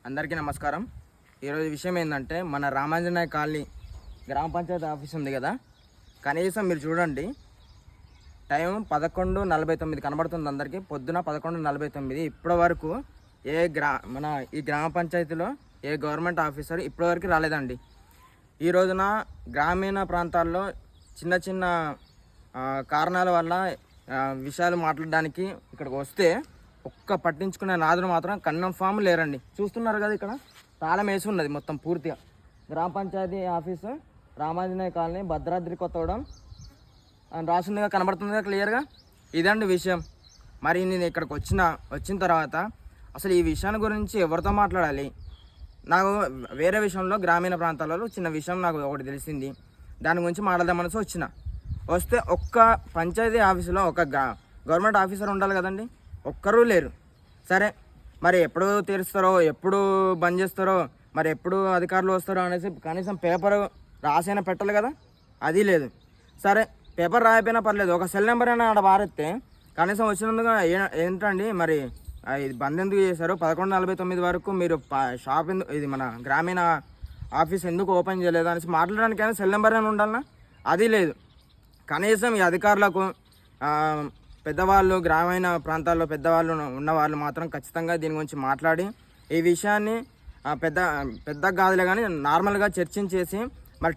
అందరికీ నమస్కారం. ఈరోజు విషయం ఏంటంటే మన రామాంజనేయ కాలనీ గ్రామ పంచాయతీ ఆఫీస్ ఉంది కదా, కనీసం మీరు చూడండి, టైం 11:49 కనబడుతుంది అందరికీ. పొద్దున 11:49. ఇప్పటి వరకు మన ఈ గ్రామ పంచాయతీలో ఏ గవర్నమెంట్ ఆఫీసర్ ఇప్పటి వరకు రాలేదండి. ఈ రోజున గ్రామీణ ప్రాంతాల్లో చిన్న చిన్న కారణాల వల్ల విషయాలు మాట్లాడడానికి ఇక్కడికి వస్తే ఒక్క పట్టించుకునే నాదులు మాత్రం కన్ఫామ్ లేరండి. చూస్తున్నారు కదా, ఇక్కడ తాళం వేసి ఉన్నది మొత్తం పూర్తిగా. గ్రామ పంచాయతీ ఆఫీసు రామాంజనేయ కాలనీ, భద్రాద్రి కొత్తగూడెం అని రాసిందిగా కనబడుతుందిగా క్లియర్గా. ఇదండి విషయం. మరి నేను ఇక్కడికి వచ్చిన తర్వాత అసలు ఈ విషయాన్ని గురించి ఎవరితో మాట్లాడాలి? నాకు వేరే విషయంలో గ్రామీణ ప్రాంతాలలో చిన్న విషయం నాకు ఒకటి తెలిసింది, దాని గురించి మాట్లాడదామనేసి వస్తే ఒక్క పంచాయతీ ఆఫీసులో ఒక గవర్నమెంట్ ఆఫీసర్ ఉండాలి కదండి, ఒక్కరూ లేరు. సరే, మరి ఎప్పుడు తెరుస్తారో, ఎప్పుడు బంద్ చేస్తారో, మరి ఎప్పుడు అధికారులు వస్తారో అనేసి కనీసం పేపర్ రాసైనా పెట్టాలి కదా, అది లేదు. సరే, పేపర్ రాయపోయినా పర్లేదు, ఒక సెల్ నెంబర్ అయినా ఆడ వారెత్తే కనీసం వచ్చినందుకు ఏంటండి మరి ఇది బంద్ ఎందుకు చేశారు? 11:49 వరకు మీరు షాప్ ఇది మన గ్రామీణ ఆఫీస్ ఎందుకు ఓపెన్ చేయలేదు అనేసి మాట్లాడడానికైనా సెల్ నెంబర్ అయినా ఉండాలన్నా, అది లేదు. కనీసం ఈ అధికారులకు పెద్దవాళ్ళు, గ్రామీణ ప్రాంతాల్లో పెద్దవాళ్ళు ఉన్నవాళ్ళు మాత్రం ఖచ్చితంగా దీని గురించి మాట్లాడి ఈ విషయాన్ని పెద్ద కాదులే కానీ నార్మల్గా చర్చించేసి మరి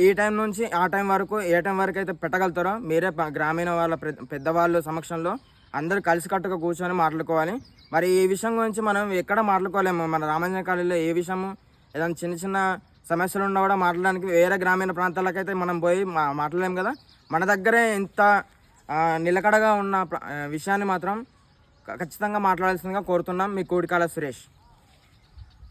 ఈ టైం నుంచి ఆ టైం వరకు ఏ టైం వరకు అయితే పెట్టగలుగుతారో మీరే గ్రామీణ వాళ్ళ పెద్దవాళ్ళు సమక్షంలో అందరూ కలిసికట్టుగా కూర్చొని మాట్లాడుకోవాలి. మరి ఈ విషయం గురించి మనం ఎక్కడ మాట్లాడుకోలేము. మన రామాంజనేయ కాలనీలో ఏ విషయము ఏదైనా చిన్న చిన్న సమస్యలు ఉన్నా కూడా మాట్లాడడానికి వేరే గ్రామీణ ప్రాంతాలకైతే మనం పోయి మాట్లాడలేము కదా. మన దగ్గరే ఇంత నిలకడగా ఉన్న విషయాన్ని మాత్రం ఖచ్చితంగా మాట్లాడాల్సిందిగా కోరుతున్నాం. మీ కోడికాల సురేష్.